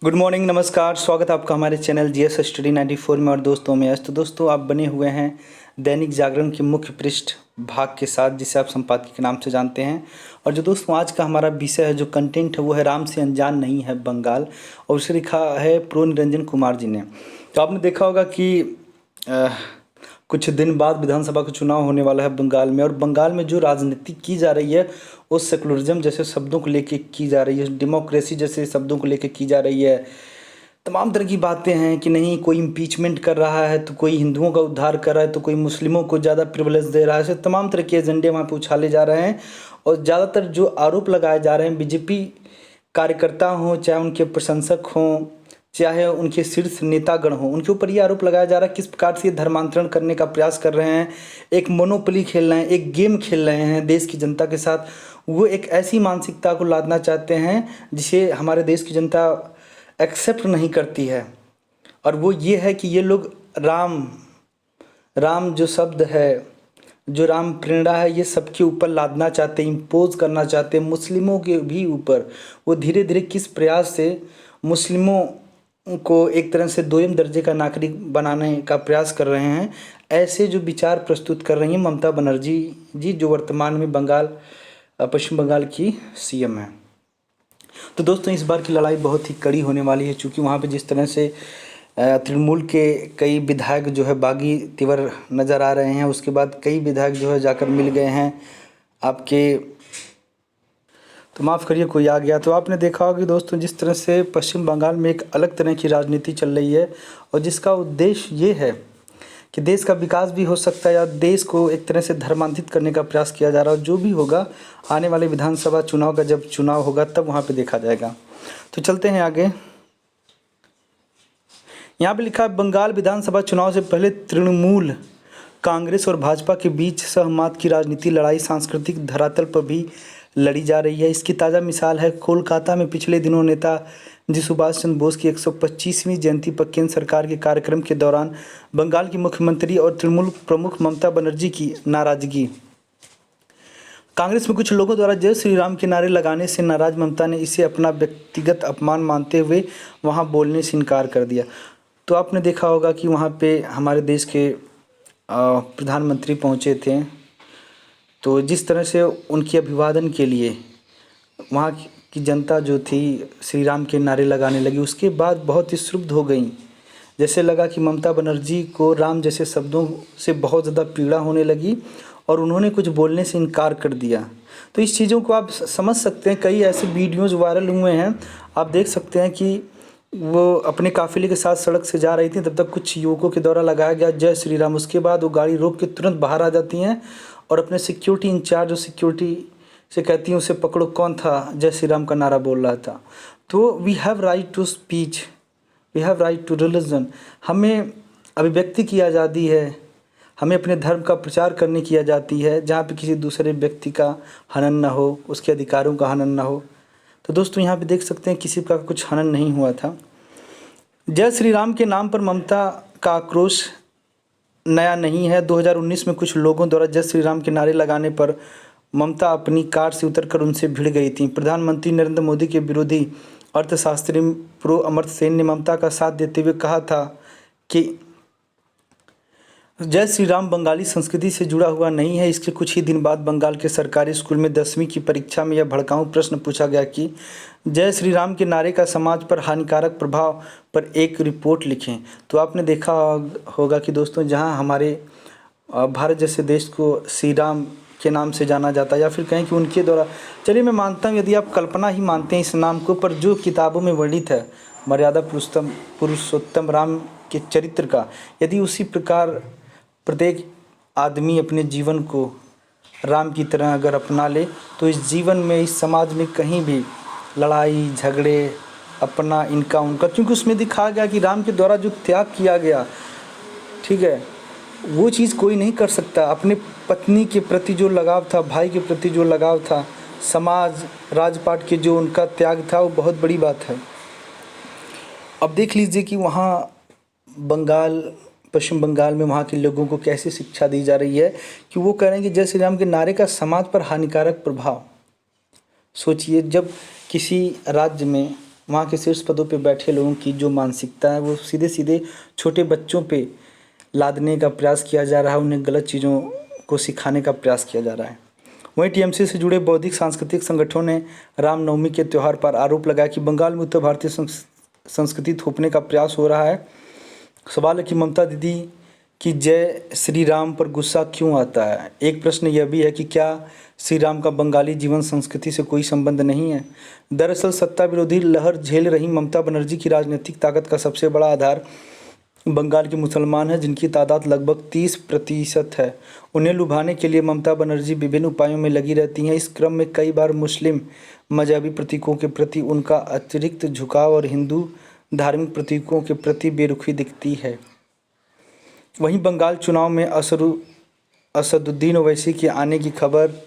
Good morning, नमस्कार। स्वागत है आपका हमारे चैनल जीएस स्टडी 94 में। और दोस्तों में तो दोस्तों आप बने हुए हैं दैनिक जागरण के मुख्य पृष्ठ भाग के साथ, जिसे आप संपादकीय के नाम से जानते हैं। और जो दोस्तों आज का हमारा विषय है, जो कंटेंट है, वो है राम से अनजान नहीं है बंगाल, और उसे लिखा है प्रो निरंजन कुमार जी ने। तो आपने देखा होगा कि कुछ दिन बाद विधानसभा का चुनाव होने वाला है बंगाल में, और बंगाल में जो राजनीति की जा रही है वो सेकुलरिज्म जैसे शब्दों को लेके की जा रही है, डेमोक्रेसी जैसे शब्दों को लेके की जा रही है। तमाम तरह की बातें हैं कि नहीं, कोई इम्पीचमेंट कर रहा है तो कोई हिंदुओं का उद्धार कर रहा है, तो कोई मुस्लिमों को ज़्यादा प्रिविलेज दे रहा है। ऐसे तमाम तरह के एजेंडे वहाँ पे उछाले जा रहे हैं। और ज़्यादातर जो आरोप लगाए जा रहे हैं बीजेपी कार्यकर्ता हों, चाहे उनके प्रशंसक हों, चाहे उनके शीर्ष नेतागण हों, उनके ऊपर ये आरोप लगाया जा रहा है किस प्रकार से ये धर्मांतरण करने का प्रयास कर रहे हैं, एक मोनोपोली खेल रहे हैं, एक गेम खेल रहे हैं देश की जनता के साथ। वो एक ऐसी मानसिकता को लादना चाहते हैं जिसे हमारे देश की जनता एक्सेप्ट नहीं करती है। और वो ये है कि ये लोग राम जो शब्द है, जो राम प्रेरणा है, ये सबके ऊपर लादना चाहते हैं, इम्पोज करना चाहते हैं, मुस्लिमों के भी ऊपर। वो धीरे धीरे किस प्रयास से मुस्लिमों को एक तरह से दोयम दर्जे का नागरिक बनाने का प्रयास कर रहे हैं, ऐसे जो विचार प्रस्तुत कर रही हैं ममता बनर्जी जी, जो वर्तमान में पश्चिम बंगाल की सीएम है। तो दोस्तों इस बार की लड़ाई बहुत ही कड़ी होने वाली है, क्योंकि वहाँ पे जिस तरह से तृणमूल के कई विधायक जो है बागी तिवर नज़र आ रहे हैं, उसके बाद कई विधायक जो है जाकर मिल गए हैं आपके, तो माफ़ करिए कोई आ गया। तो आपने देखा होगा कि दोस्तों जिस तरह से पश्चिम बंगाल में एक अलग तरह की राजनीति चल रही है, और जिसका उद्देश्य ये है कि देश का विकास भी हो सकता है, या देश को एक तरह से धर्मांतरित करने का प्रयास किया जा रहा है। और जो भी होगा आने वाले विधानसभा चुनाव का जब चुनाव होगा तब वहाँ पे देखा जाएगा। तो चलते हैं आगे। यहाँ पे लिखा है, बंगाल विधानसभा चुनाव से पहले तृणमूल कांग्रेस और भाजपा के बीच सहमत की राजनीति लड़ाई सांस्कृतिक धरातल पर भी लड़ी जा रही है। इसकी ताज़ा मिसाल है कोलकाता में पिछले दिनों नेताजी सुभाष चंद्र बोस की 125वीं जयंती पर केंद्र सरकार के कार्यक्रम के दौरान बंगाल की मुख्यमंत्री और तृणमूल प्रमुख ममता बनर्जी की नाराजगी। कांग्रेस में कुछ लोगों द्वारा जय श्री राम के नारे लगाने से नाराज ममता ने इसे अपना व्यक्तिगत अपमान मानते हुए वहां बोलने से इनकार कर दिया। तो आपने देखा होगा कि वहाँ पे हमारे देश के प्रधानमंत्री पहुँचे थे, तो जिस तरह से उनके अभिवादन के लिए वहाँ की जनता जो थी श्री राम के नारे लगाने लगी, उसके बाद बहुत ही क्षुब्ध हो गई। जैसे लगा कि ममता बनर्जी को राम जैसे शब्दों से बहुत ज़्यादा पीड़ा होने लगी और उन्होंने कुछ बोलने से इनकार कर दिया। तो इस चीज़ों को आप समझ सकते हैं। कई ऐसे वीडियोज़ वायरल हुए हैं, आप देख सकते हैं कि वो अपने काफ़िले के साथ सड़क से जा रही थी, तब तक कुछ युवकों के द्वारा लगाया गया जय श्री राम। उसके बाद वो गाड़ी रोक के तुरंत बाहर आ जाती हैं और अपने सिक्योरिटी इंचार्ज जो सिक्योरिटी से कहती हैं उसे पकड़ो, कौन था जय श्री राम का नारा बोल रहा था। तो we have right to speech, we have right to religion. हमें अभिव्यक्ति की आज़ादी है, हमें अपने धर्म का प्रचार करने की आज़ादी है, जहाँ पे किसी दूसरे व्यक्ति का हनन ना हो, उसके अधिकारों का हनन ना हो। तो दोस्तों यहाँ पे देख सकते हैं किसी का कुछ हनन नहीं हुआ था। जय श्री राम के नाम पर ममता का आक्रोश नया नहीं है। 2019 में कुछ लोगों द्वारा जय श्री राम के नारे लगाने पर ममता अपनी कार से उतरकर उनसे भिड़ गई थी। प्रधानमंत्री नरेंद्र मोदी के विरोधी अर्थशास्त्री प्रो अमर्त्य सेन ने ममता का साथ देते हुए कहा था कि जय श्री राम बंगाली संस्कृति से जुड़ा हुआ नहीं है। इसके कुछ ही दिन बाद बंगाल के सरकारी स्कूल में 10वीं की परीक्षा में यह भड़काऊ प्रश्न पूछा गया कि जय श्री राम के नारे का समाज पर हानिकारक प्रभाव पर एक रिपोर्ट लिखें। तो आपने देखा होगा कि दोस्तों जहां हमारे भारत जैसे देश को श्री राम के नाम से जाना जाता है, या फिर कहें कि उनके द्वारा, चलिए मैं मानता हूँ यदि आप कल्पना ही मानते हैं इस नाम को, पर जो किताबों में वर्णित है मर्यादा पुरुषोत्तम राम के चरित्र का, यदि उसी प्रकार प्रत्येक आदमी अपने जीवन को राम की तरह अगर अपना ले, तो इस जीवन में, इस समाज में कहीं भी लड़ाई झगड़े अपना इनका उनका, क्योंकि उसमें दिखाया गया कि राम के द्वारा जो त्याग किया गया, ठीक है, वो चीज़ कोई नहीं कर सकता। अपने पत्नी के प्रति जो लगाव था, भाई के प्रति जो लगाव था, समाज राजपाट के जो उनका त्याग था, वो बहुत बड़ी बात है। अब देख लीजिए कि वहाँ पश्चिम बंगाल में वहाँ के लोगों को कैसी शिक्षा दी जा रही है कि वो कह रहे हैं कि जय श्री राम के नारे का समाज पर हानिकारक प्रभाव। सोचिए, जब किसी राज्य में वहाँ के शीर्ष पदों पे बैठे लोगों की जो मानसिकता है वो सीधे सीधे छोटे बच्चों पे लादने का प्रयास किया जा रहा है, उन्हें गलत चीज़ों को सिखाने का प्रयास किया जा रहा है। वहीं टीएमसी से जुड़े बौद्धिक सांस्कृतिक संगठनों ने रामनवमी के त्यौहार पर आरोप लगाया कि बंगाल में उत्तर भारतीय संस्कृति थोपने का प्रयास हो रहा है। सवाल है कि ममता दीदी की जय श्री राम पर गुस्सा क्यों आता है। एक प्रश्न यह भी है कि क्या श्री राम का बंगाली जीवन संस्कृति से कोई संबंध नहीं है। दरअसल सत्ता विरोधी लहर झेल रही ममता बनर्जी की राजनीतिक ताकत का सबसे बड़ा आधार बंगाल के मुसलमान हैं, जिनकी तादाद लगभग 30% है। उन्हें लुभाने के लिए ममता बनर्जी विभिन्न उपायों में लगी रहती हैं। इस क्रम में कई बार मुस्लिम मजहबी प्रतीकों के प्रति उनका अतिरिक्त झुकाव और हिंदू धार्मिक प्रतीकों के प्रति बेरुखी दिखती है। वहीं बंगाल चुनाव में असदुद्दीन ओवैसी के आने की खबर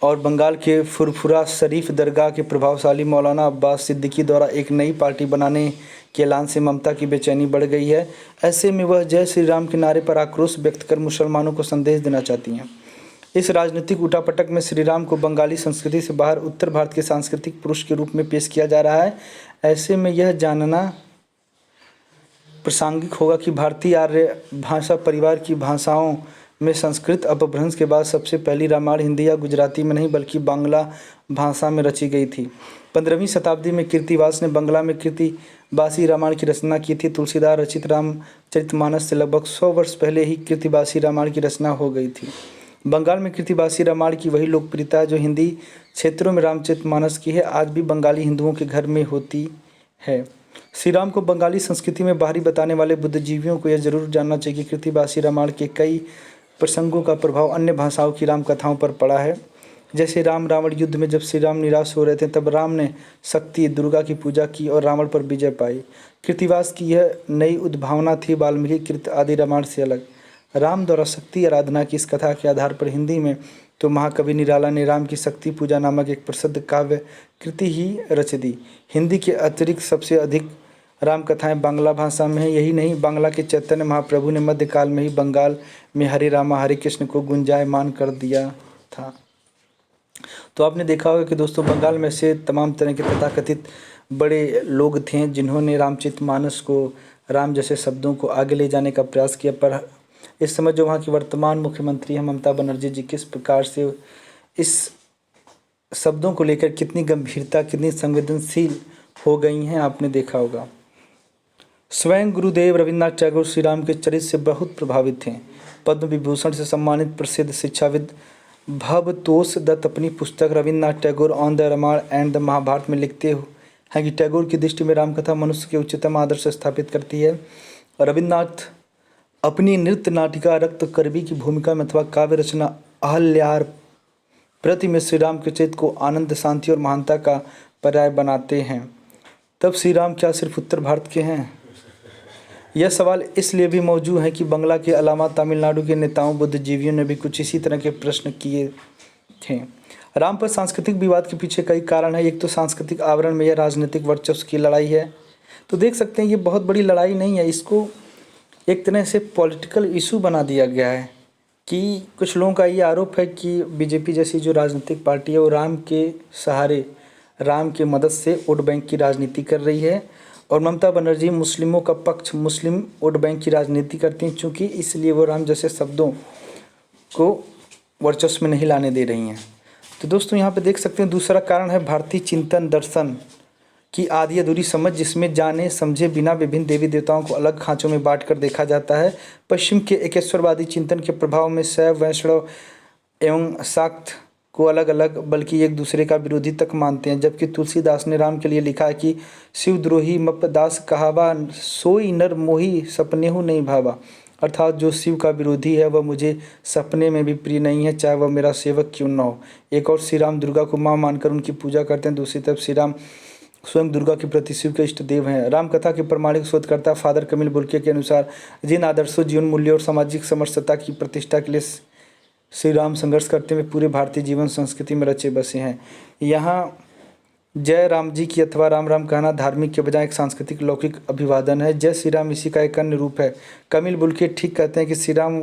और बंगाल के फुरफुरा शरीफ दरगाह के प्रभावशाली मौलाना अब्बास सिद्दीकी द्वारा एक नई पार्टी बनाने के ऐलान से ममता की बेचैनी बढ़ गई है। ऐसे में वह जय श्री राम के नारे पर आक्रोश व्यक्त कर मुसलमानों को संदेश देना चाहती हैं। इस राजनीतिक उठापटक में श्री राम को बंगाली संस्कृति से बाहर उत्तर भारत के सांस्कृतिक पुरुष के रूप में पेश किया जा रहा है। ऐसे में यह जानना प्रासंगिक होगा कि भारतीय आर्य भाषा परिवार की भाषाओं में संस्कृत अपभ्रंश के बाद सबसे पहली रामायण हिंदी या गुजराती में नहीं बल्कि बांग्ला भाषा में रची गई थी। 15वीं शताब्दी में कीर्तिवास ने बंगला में कीर्तिवासी रामायण की रचना की थी। तुलसीदास रचित रामचरितमानस से लगभग 100 वर्ष पहले ही कीर्तिवासी रामायण की रचना हो गई थी। बंगाल में कीर्तिवासी रामायण की वही लोकप्रियता जो हिंदी क्षेत्रों में रामचरितमानस की है, आज भी बंगाली हिंदुओं के घर में होती है। श्री राम को बंगाली संस्कृति में बाहरी बताने वाले बुद्धिजीवियों को यह जरूर जानना चाहिए कि कीर्तिवासी रामायण के कई प्रसंगों का प्रभाव अन्य भाषाओं की राम कथाओं पर पड़ा है। जैसे राम रावण युद्ध में जब श्री राम निराश हो रहे थे तब राम ने शक्ति दुर्गा की पूजा की और रावण पर विजय पाई। कीर्तिवास की यह नई उद्भावना थी वाल्मीकि कृत आदि रामायण से अलग। राम द्वारा शक्ति आराधना की इस कथा के आधार पर हिंदी में तो महाकवि निराला ने राम की शक्ति पूजा नामक एक प्रसिद्ध काव्य कृति ही रच दी। हिंदी के अतिरिक्त सबसे अधिक राम कथाएं बांग्ला भाषा में है। यही नहीं, बांग्ला के चैतन्य महाप्रभु ने मध्यकाल में ही बंगाल में हरे रामा हरे कृष्ण को गुंजायमान कर दिया था। तो आपने देखा होगा कि दोस्तों बंगाल में से तमाम तरह के तथाकथित बड़े लोग थे जिन्होंने रामचरितमानस को, राम जैसे शब्दों को आगे ले जाने का प्रयास किया। पर इस समय जो वहाँ की वर्तमान मुख्यमंत्री हैं ममता बनर्जी जी, किस प्रकार से इस शब्दों को लेकर कितनी गंभीरता, कितनी संवेदनशील हो गई हैं, आपने देखा होगा। स्वयं गुरुदेव रविन्द्रनाथ टैगोर श्री राम के चरित्र से बहुत प्रभावित थे। पद्म विभूषण से सम्मानित प्रसिद्ध शिक्षाविद भवतोष दत्त अपनी पुस्तक Rabindranath Tagore on the Ramayana and the Mahabharata में लिखते हैं कि टैगोर की दृष्टि में रामकथा मनुष्य के उच्चतम आदर्श स्थापित करती है। रविन्द्रनाथ अपनी नृत्य नाटिका रक्त करबी की भूमिका में अथवा काव्य रचना अहल्यार प्रति में श्री राम के चरित्र को आनंद, शांति और महानता का पर्याय बनाते हैं। तब श्री राम क्या सिर्फ उत्तर भारत के हैं? यह सवाल इसलिए भी मौजूद है कि बंगला के अलावा तमिलनाडु के नेताओं, बुद्धिजीवियों ने भी कुछ इसी तरह के प्रश्न किए थे। राम पर सांस्कृतिक विवाद के पीछे कई कारण है। एक तो सांस्कृतिक आवरण में यह राजनीतिक वर्चस्व की लड़ाई है। तो देख सकते हैं ये बहुत बड़ी लड़ाई नहीं है, इसको एक तरह से पॉलिटिकल इशू बना दिया गया है कि कुछ लोगों का ये आरोप है कि बीजेपी जैसी जो राजनीतिक पार्टी है वो राम के सहारे, राम के मदद से वोट बैंक की राजनीति कर रही है और ममता बनर्जी मुस्लिमों का पक्ष, मुस्लिम वोट बैंक की राजनीति करती हैं, चूँकि इसलिए वो राम जैसे शब्दों को वर्चस्व में नहीं लाने दे रही हैं। तो दोस्तों यहाँ पे देख सकते हैं दूसरा कारण है भारतीय चिंतन दर्शन की आधी अधूरी समझ, जिसमें जाने समझे बिना विभिन्न देवी देवताओं को अलग खांचों में बांटकर देखा जाता है। पश्चिम के एकेश्वरवादी चिंतन के प्रभाव में शैव, वैष्णव एवं शाक्त को अलग अलग बल्कि एक दूसरे का विरोधी तक मानते हैं। जबकि तुलसीदास ने राम के लिए लिखा है कि शिवद्रोही मपदास कहावा, सोई नर मोही सपनेहु नहीं भावा, अर्थात जो शिव का विरोधी है वह मुझे सपने में भी प्रिय नहीं है, चाहे वह मेरा सेवक क्यों न हो। एक और श्री राम दुर्गा को माँ मानकर उनकी पूजा करते हैं, दूसरी तरफ श्री राम स्वयं दुर्गा के प्रति शिव के इष्ट देव हैं। रामकथा के प्रमाणिक शोधकर्ता फादर कमिल बुल्के के अनुसार जिन आदर्शों, जीवन मूल्यों और सामाजिक समरसता की प्रतिष्ठा के लिए श्री राम संघर्ष करते हुए पूरे भारतीय जीवन संस्कृति में रचे बसे हैं, यहाँ जय राम जी की अथवा राम राम कहना धार्मिक के बजाय एक सांस्कृतिक लौकिक अभिवादन है। जय श्री राम इसी का एक अन्य रूप है। कमिल बुल्के ठीक कहते हैं कि श्री राम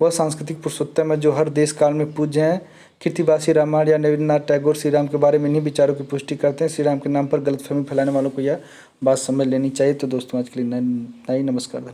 वह सांस्कृतिक पुरुषोत्तम है जो हर देश काल में पूज्य हैं, कृतिवासी रामायण या रविन्द्रनाथ टैगोर श्री राम के बारे में इन्हीं विचारों की पुष्टि करते हैं। श्री राम के नाम पर गलतफहमी फैलाने वालों को यह बात समझ लेनी चाहिए। तो दोस्तों आज के लिए नमस्कार।